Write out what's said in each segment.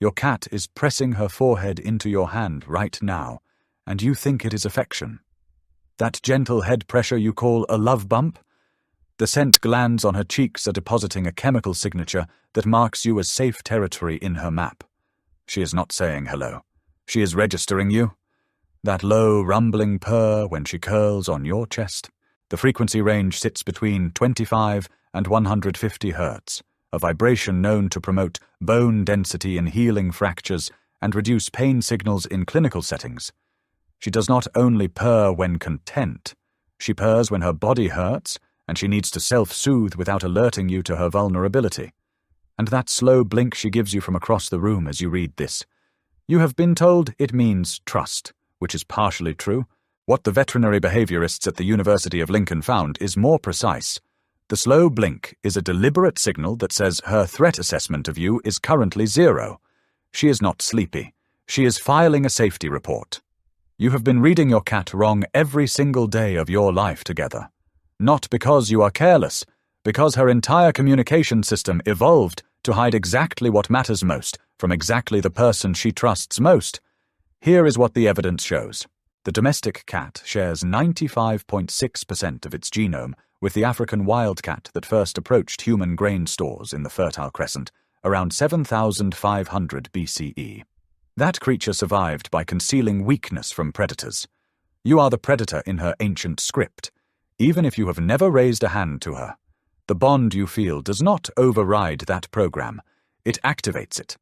Your cat is pressing her forehead into your hand right now, and you think it is affection. That gentle head pressure you call a love bump? The scent glands on her cheeks are depositing a chemical signature that marks you as safe territory in her map. She is not saying hello. She is registering you. That low, rumbling purr when she curls on your chest. The frequency range sits between 25 and 150 Hz, a vibration known to promote bone density in healing fractures and reduce pain signals in clinical settings. She does not only purr when content. She purrs when her body hurts, and she needs to self-soothe without alerting you to her vulnerability. And that slow blink she gives you from across the room as you read this. You have been told it means trust, which is partially true. What the veterinary behaviorists at the University of Lincoln found is more precise. The slow blink is a deliberate signal that says her threat assessment of you is currently 0. She is not sleepy. She is filing a safety report. You have been reading your cat wrong every single day of your life together. Not because you are careless, because her entire communication system evolved to hide exactly what matters most from exactly the person she trusts most. Here is what the evidence shows. The domestic cat shares 95.6% of its genome with the African wildcat that first approached human grain stores in the Fertile Crescent around 7,500 BCE. That creature survived by concealing weakness from predators. You are the predator in her ancient script, even if you have never raised a hand to her. The bond you feel does not override that program. It activates it.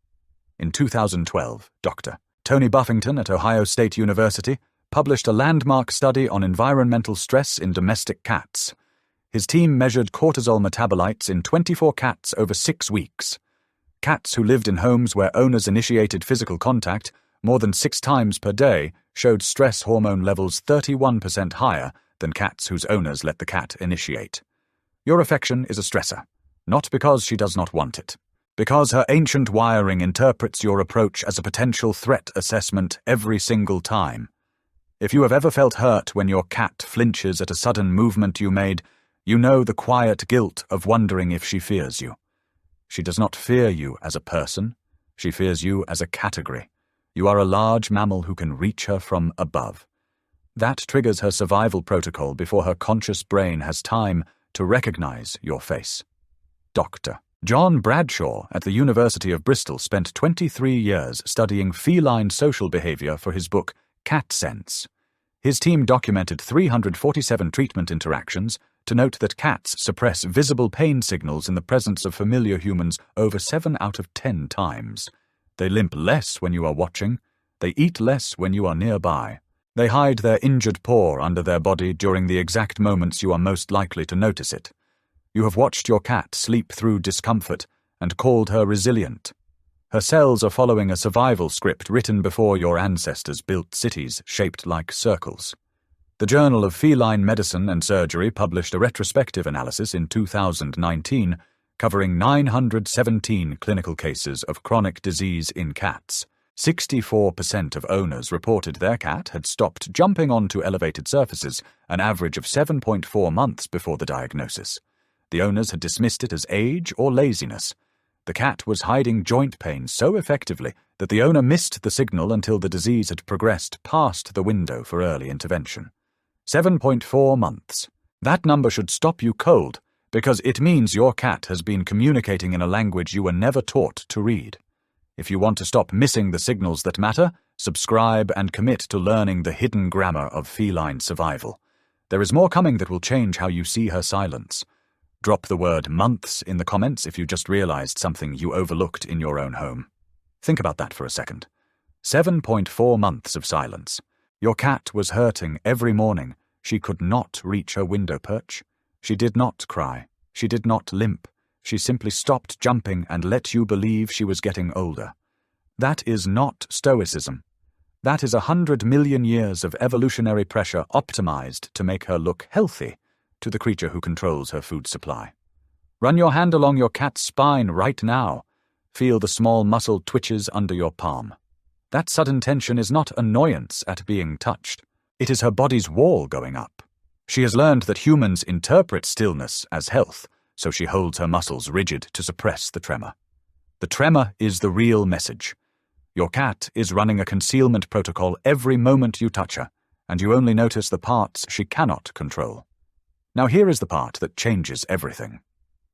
In 2012, Dr. Tony Buffington at Ohio State University published a landmark study on environmental stress in domestic cats. His team measured cortisol metabolites in 24 cats over 6 weeks. Cats who lived in homes where owners initiated physical contact more than 6 times per day showed stress hormone levels 31% higher than cats whose owners let the cat initiate. Your affection is a stressor, not because she does not want it, because her ancient wiring interprets your approach as a potential threat assessment every single time. If you have ever felt hurt when your cat flinches at a sudden movement you made, you know the quiet guilt of wondering if she fears you. She does not fear you as a person, she fears you as a category. You are a large mammal who can reach her from above. That triggers her survival protocol before her conscious brain has time to recognize your face. Dr. John Bradshaw at the University of Bristol spent 23 years studying feline social behavior for his book Cat Sense. His team documented 347 treatment interactions to note that cats suppress visible pain signals in the presence of familiar humans over 7 out of 10 times. They limp less when you are watching. They eat less when you are nearby. They hide their injured paw under their body during the exact moments you are most likely to notice it. You have watched your cat sleep through discomfort and called her resilient. Her cells are following a survival script written before your ancestors built cities shaped like circles. The Journal of Feline Medicine and Surgery published a retrospective analysis in 2019 covering 917 clinical cases of chronic disease in cats. 64% of owners reported their cat had stopped jumping onto elevated surfaces an average of 7.4 months before the diagnosis. The owners had dismissed it as age or laziness. The cat was hiding joint pain so effectively that the owner missed the signal until the disease had progressed past the window for early intervention. 7.4 months. That number should stop you cold, because it means your cat has been communicating in a language you were never taught to read. If you want to stop missing the signals that matter, subscribe and commit to learning the hidden grammar of feline survival. There is more coming that will change how you see her silence. Drop the word months in the comments if you just realized something you overlooked in your own home. Think about that for a second. 7.4 months of silence. Your cat was hurting every morning. She could not reach her window perch. She did not cry. She did not limp. She simply stopped jumping and let you believe she was getting older. That is not stoicism. That is 100 million years of evolutionary pressure optimized to make her look healthy to the creature who controls her food supply. Run your hand along your cat's spine right now. Feel the small muscle twitches under your palm. That sudden tension is not annoyance at being touched. It is her body's wall going up. She has learned that humans interpret stillness as health, so she holds her muscles rigid to suppress the tremor. The tremor is the real message. Your cat is running a concealment protocol every moment you touch her, and you only notice the parts she cannot control. Now here is the part that changes everything.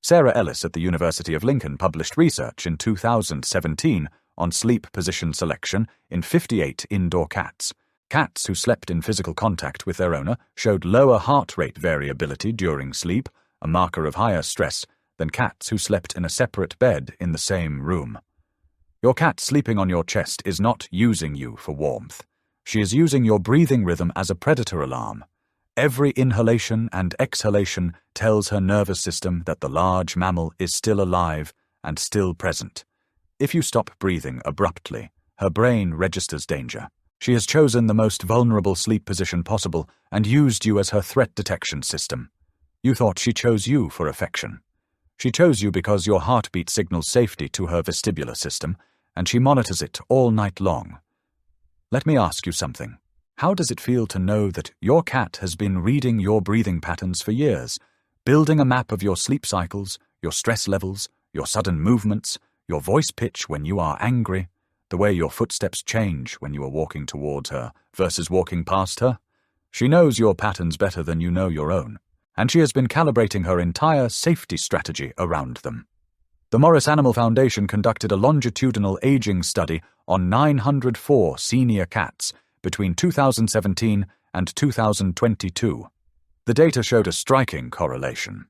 Sarah Ellis at the University of Lincoln published research in 2017 on sleep position selection in 58 indoor cats. Cats who slept in physical contact with their owner showed lower heart rate variability during sleep, a marker of higher stress, than cats who slept in a separate bed in the same room. Your cat sleeping on your chest is not using you for warmth. She is using your breathing rhythm as a predator alarm. Every inhalation and exhalation tells her nervous system that the large mammal is still alive and still present. If you stop breathing abruptly, her brain registers danger. She has chosen the most vulnerable sleep position possible and used you as her threat detection system. You thought she chose you for affection. She chose you because your heartbeat signals safety to her vestibular system, and she monitors it all night long. Let me ask you something. How does it feel to know that your cat has been reading your breathing patterns for years, building a map of your sleep cycles, your stress levels, your sudden movements, your voice pitch when you are angry, the way your footsteps change when you are walking towards her versus walking past her? She knows your patterns better than you know your own, and she has been calibrating her entire safety strategy around them. The Morris Animal Foundation conducted a longitudinal aging study on 904 senior cats between 2017 and 2022. The data showed a striking correlation.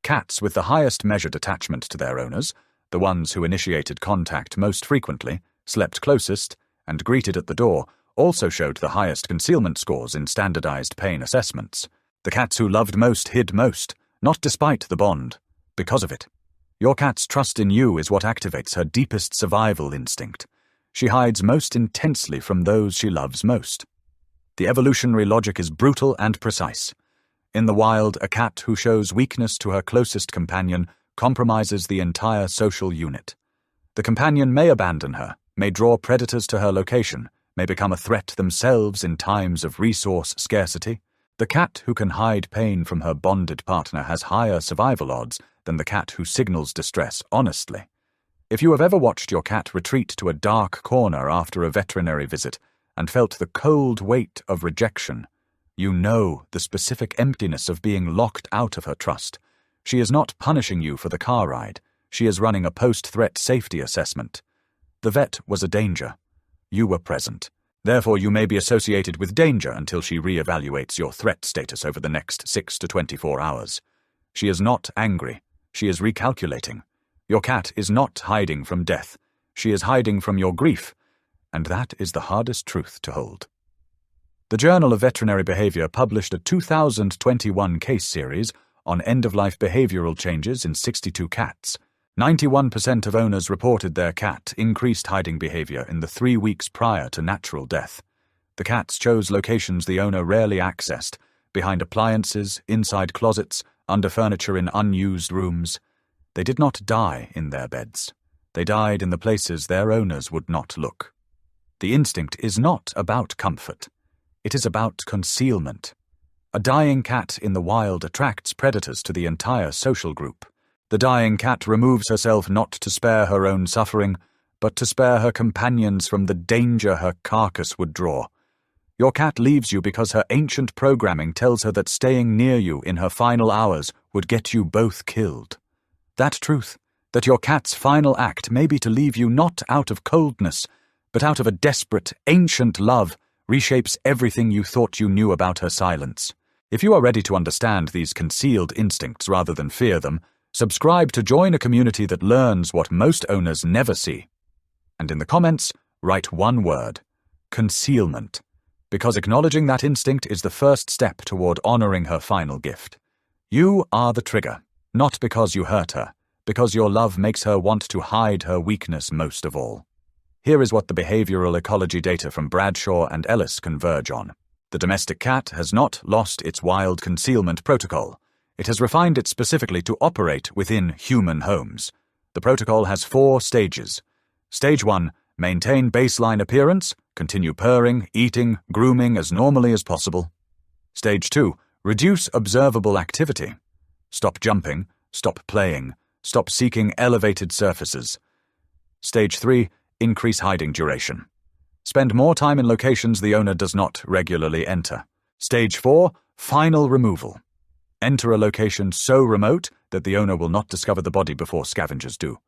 Cats with the highest measured attachment to their owners, the ones who initiated contact most frequently, slept closest, and greeted at the door, also showed the highest concealment scores in standardized pain assessments. The cats who loved most hid most, not despite the bond, because of it. Your cat's trust in you is what activates her deepest survival instinct. She hides most intensely from those she loves most. The evolutionary logic is brutal and precise. In the wild, a cat who shows weakness to her closest companion compromises the entire social unit. The companion may abandon her, may draw predators to her location, may become a threat themselves in times of resource scarcity. The cat who can hide pain from her bonded partner has higher survival odds than the cat who signals distress honestly. If you have ever watched your cat retreat to a dark corner after a veterinary visit and felt the cold weight of rejection, you know the specific emptiness of being locked out of her trust. She is not punishing you for the car ride. She is running a post-threat safety assessment. The vet was a danger. You were present. Therefore, you may be associated with danger until she re-evaluates your threat status over the next 6 to 24 hours. She is not angry. She is recalculating. Your cat is not hiding from death. She is hiding from your grief, and that is the hardest truth to hold. The Journal of Veterinary Behavior published a 2021 case series on end-of-life behavioral changes in 62 cats. 91% of owners reported their cat increased hiding behavior in the 3 weeks prior to natural death. The cats chose locations the owner rarely accessed, behind appliances, inside closets, under furniture in unused rooms. They did not die in their beds. They died in the places their owners would not look. The instinct is not about comfort. It is about concealment. A dying cat in the wild attracts predators to the entire social group. The dying cat removes herself not to spare her own suffering, but to spare her companions from the danger her carcass would draw. Your cat leaves you because her ancient programming tells her that staying near you in her final hours would get you both killed. That truth, that your cat's final act may be to leave you not out of coldness, but out of a desperate, ancient love, reshapes everything you thought you knew about her silence. If you are ready to understand these concealed instincts rather than fear them, subscribe to join a community that learns what most owners never see. And in the comments, write one word: concealment. Because acknowledging that instinct is the first step toward honoring her final gift. You are the trigger, not because you hurt her, because your love makes her want to hide her weakness most of all. Here is what the behavioral ecology data from Bradshaw and Ellis converge on. The domestic cat has not lost its wild concealment protocol. It has refined it specifically to operate within human homes. The protocol has 4 stages. Stage 1, maintain baseline appearance, continue purring, eating, grooming as normally as possible. Stage 2, reduce observable activity. Stop jumping, stop playing, stop seeking elevated surfaces. Stage 3, Increase hiding duration. Spend more time in locations the owner does not regularly enter. Stage 4, final removal. Enter a location so remote that the owner will not discover the body before scavengers do.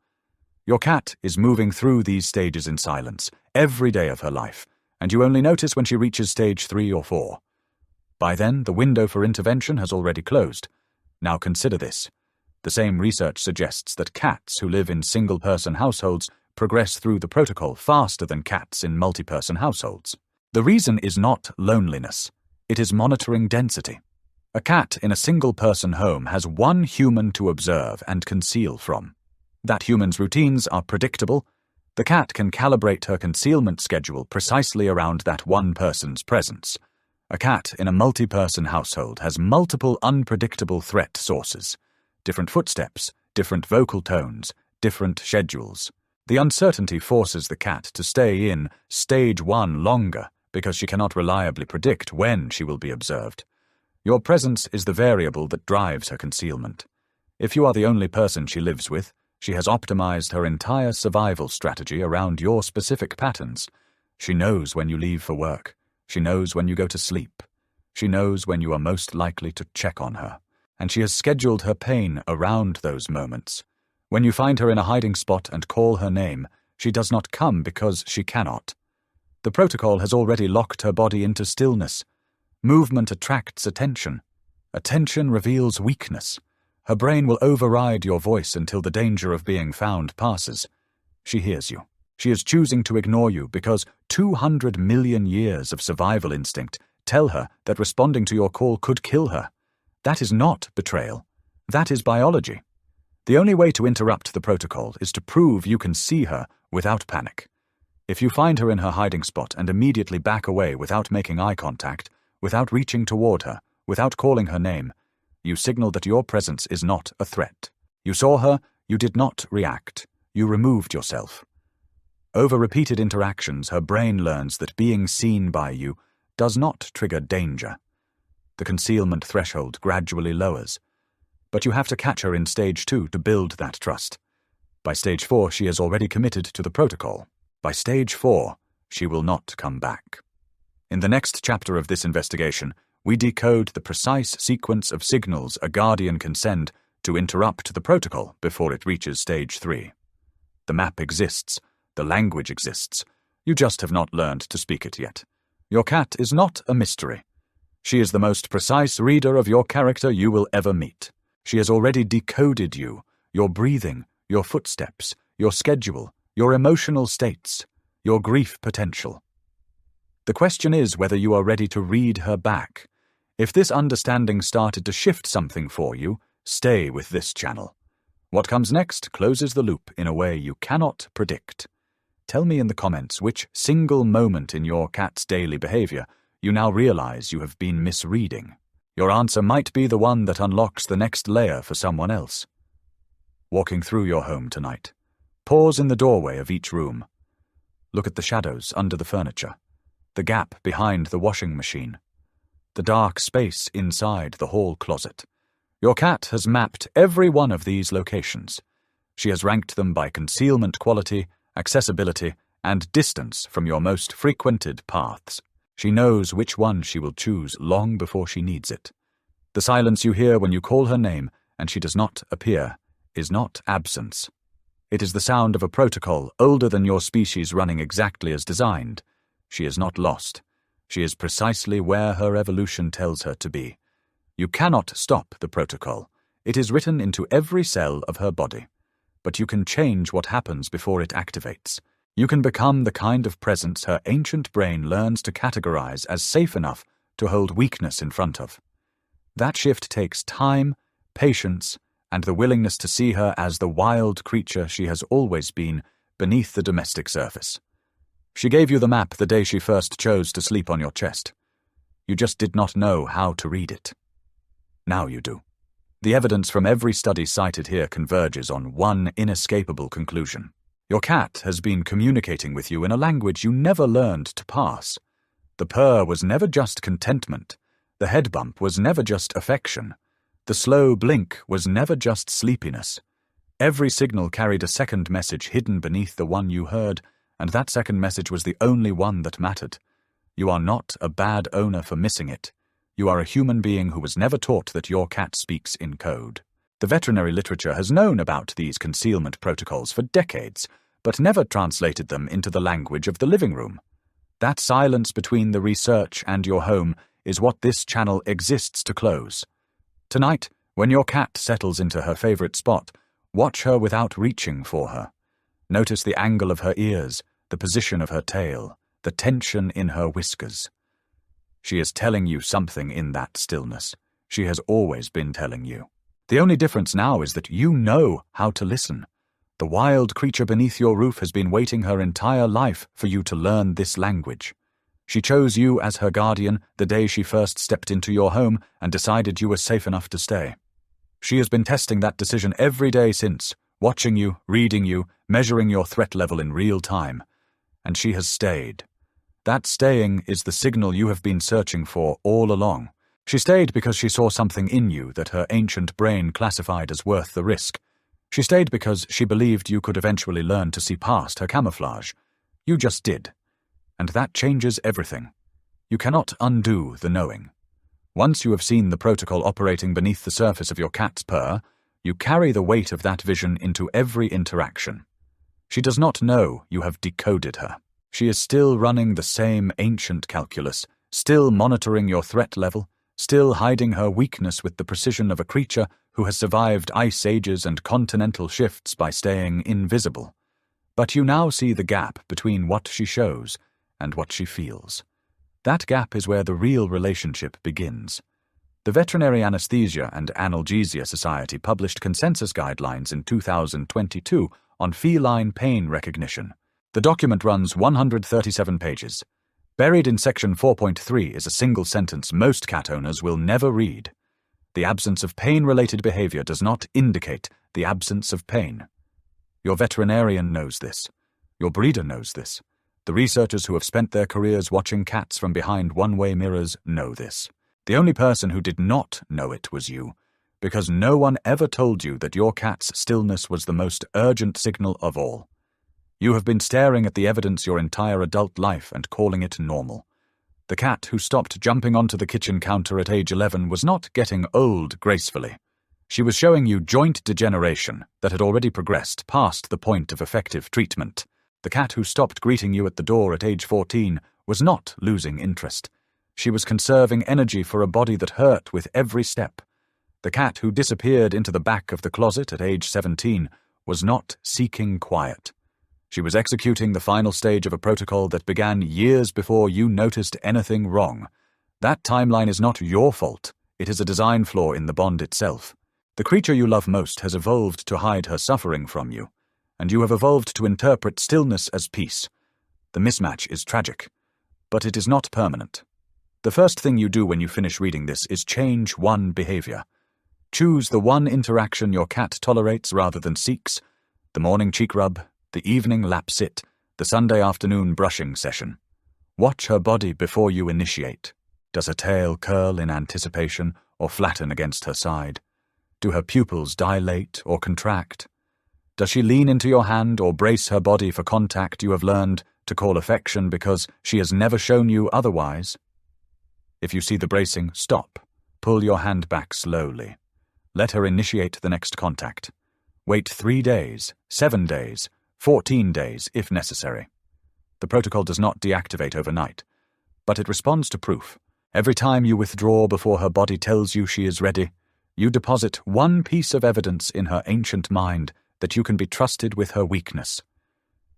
Your cat is moving through these stages in silence every day of her life, and you only notice when she reaches stage 3 or 4. By then, the window for intervention has already closed. Now consider this. The same research suggests that cats who live in single-person households progress through the protocol faster than cats in multi-person households. The reason is not loneliness. It is monitoring density. A cat in a single-person home has one human to observe and conceal from. That human's routines are predictable. The cat can calibrate her concealment schedule precisely around that one person's presence. A cat in a multi-person household has multiple unpredictable threat sources. Different footsteps, different vocal tones, different schedules. The uncertainty forces the cat to stay in stage 1 longer because she cannot reliably predict when she will be observed. Your presence is the variable that drives her concealment. If you are the only person she lives with, she has optimized her entire survival strategy around your specific patterns. She knows when you leave for work. She knows when you go to sleep. She knows when you are most likely to check on her. And she has scheduled her pain around those moments. When you find her in a hiding spot and call her name, she does not come because she cannot. The protocol has already locked her body into stillness. Movement attracts attention. Attention reveals weakness. Her brain will override your voice until the danger of being found passes. She hears you. She is choosing to ignore you because 200 million years of survival instinct tell her that responding to your call could kill her. That is not betrayal. That is biology. The only way to interrupt the protocol is to prove you can see her without panic. If you find her in her hiding spot and immediately back away without making eye contact, without reaching toward her, without calling her name, you signal that your presence is not a threat. You saw her, you did not react. You removed yourself. Over repeated interactions, her brain learns that being seen by you does not trigger danger. The concealment threshold gradually lowers. But you have to catch her in stage 2 to build that trust. By stage 4, she has already committed to the protocol. By stage 4, she will not come back. In the next chapter of this investigation, we decode the precise sequence of signals a guardian can send to interrupt the protocol before it reaches stage 3. The map exists. The language exists. You just have not learned to speak it yet. Your cat is not a mystery. She is the most precise reader of your character you will ever meet. She has already decoded you, your breathing, your footsteps, your schedule, your emotional states, your grief potential. The question is whether you are ready to read her back. If this understanding started to shift something for you, stay with this channel. What comes next closes the loop in a way you cannot predict. Tell me in the comments which single moment in your cat's daily behavior you now realize you have been misreading. Your answer might be the one that unlocks the next layer for someone else. Walking through your home tonight, pause in the doorway of each room. Look at the shadows under the furniture, the gap behind the washing machine, the dark space inside the hall closet. Your cat has mapped every one of these locations. She has ranked them by concealment quality, accessibility, and distance from your most frequented paths. She knows which one she will choose long before she needs it. The silence you hear when you call her name and she does not appear is not absence. It is the sound of a protocol older than your species running exactly as designed. She is not lost. She is precisely where her evolution tells her to be. You cannot stop the protocol. It is written into every cell of her body. But you can change what happens before it activates. You can become the kind of presence her ancient brain learns to categorize as safe enough to hold weakness in front of. That shift takes time, patience, and the willingness to see her as the wild creature she has always been beneath the domestic surface. She gave you the map the day she first chose to sleep on your chest. You just did not know how to read it. Now you do. The evidence from every study cited here converges on one inescapable conclusion. Your cat has been communicating with you in a language you never learned to pass. The purr was never just contentment. The head bump was never just affection. The slow blink was never just sleepiness. Every signal carried a second message hidden beneath the one you heard, and that second message was the only one that mattered. You are not a bad owner for missing it. You are a human being who was never taught that your cat speaks in code. The veterinary literature has known about these concealment protocols for decades, but never translated them into the language of the living room. That silence between the research and your home is what this channel exists to close. Tonight, when your cat settles into her favorite spot, watch her without reaching for her. Notice the angle of her ears, the position of her tail, the tension in her whiskers. She is telling you something in that stillness. She has always been telling you. The only difference now is that you know how to listen. The wild creature beneath your roof has been waiting her entire life for you to learn this language. She chose you as her guardian the day she first stepped into your home and decided you were safe enough to stay. She has been testing that decision every day since, watching you, reading you, measuring your threat level in real time. And she has stayed. That staying is the signal you have been searching for all along. She stayed because she saw something in you that her ancient brain classified as worth the risk. She stayed because she believed you could eventually learn to see past her camouflage. You just did. And that changes everything. You cannot undo the knowing. Once you have seen the protocol operating beneath the surface of your cat's purr, you carry the weight of that vision into every interaction. She does not know you have decoded her. She is still running the same ancient calculus, still monitoring your threat level, still hiding her weakness with the precision of a creature who has survived ice ages and continental shifts by staying invisible. But you now see the gap between what she shows and what she feels. That gap is where the real relationship begins. The Veterinary Anesthesia and Analgesia Society published consensus guidelines in 2022 on feline pain recognition. The document runs 137 pages. Buried in section 4.3 is a single sentence most cat owners will never read. The absence of pain-related behavior does not indicate the absence of pain. Your veterinarian knows this. Your breeder knows this. The researchers who have spent their careers watching cats from behind one-way mirrors know this. The only person who did not know it was you, because no one ever told you that your cat's stillness was the most urgent signal of all. You have been staring at the evidence your entire adult life and calling it normal. The cat who stopped jumping onto the kitchen counter at age 11 was not getting old gracefully. She was showing you joint degeneration that had already progressed past the point of effective treatment. The cat who stopped greeting you at the door at age 14 was not losing interest. She was conserving energy for a body that hurt with every step. The cat who disappeared into the back of the closet at age 17 was not seeking quiet. She was executing the final stage of a protocol that began years before you noticed anything wrong. That timeline is not your fault. It is a design flaw in the bond itself. The creature you love most has evolved to hide her suffering from you, and you have evolved to interpret stillness as peace. The mismatch is tragic, but it is not permanent. The first thing you do when you finish reading this is change one behavior. Choose the one interaction your cat tolerates rather than seeks: the morning cheek rub, the evening lap sit, the Sunday afternoon brushing session. Watch her body before you initiate. Does her tail curl in anticipation or flatten against her side? Do her pupils dilate or contract? Does she lean into your hand or brace her body for contact you have learned to call affection because she has never shown you otherwise? If you see the bracing, stop. Pull your hand back slowly. Let her initiate the next contact. Wait 3 days, 7 days, 14 days if necessary. The protocol does not deactivate overnight, but it responds to proof. Every time you withdraw before her body tells you she is ready, you deposit one piece of evidence in her ancient mind that you can be trusted with her weakness.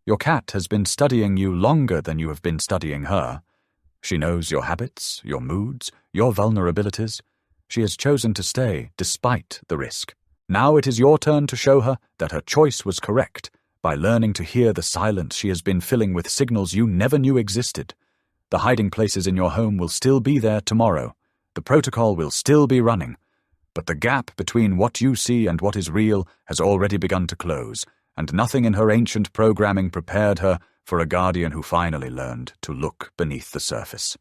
Your cat has been studying you longer than you have been studying her. She knows your habits, your moods, your vulnerabilities. She has chosen to stay despite the risk. Now it is your turn to show her that her choice was correct by learning to hear the silence she has been filling with signals you never knew existed. The hiding places in your home will still be there tomorrow. The protocol will still be running. But the gap between what you see and what is real has already begun to close, and nothing in her ancient programming prepared her for a guardian who finally learned to look beneath the surface.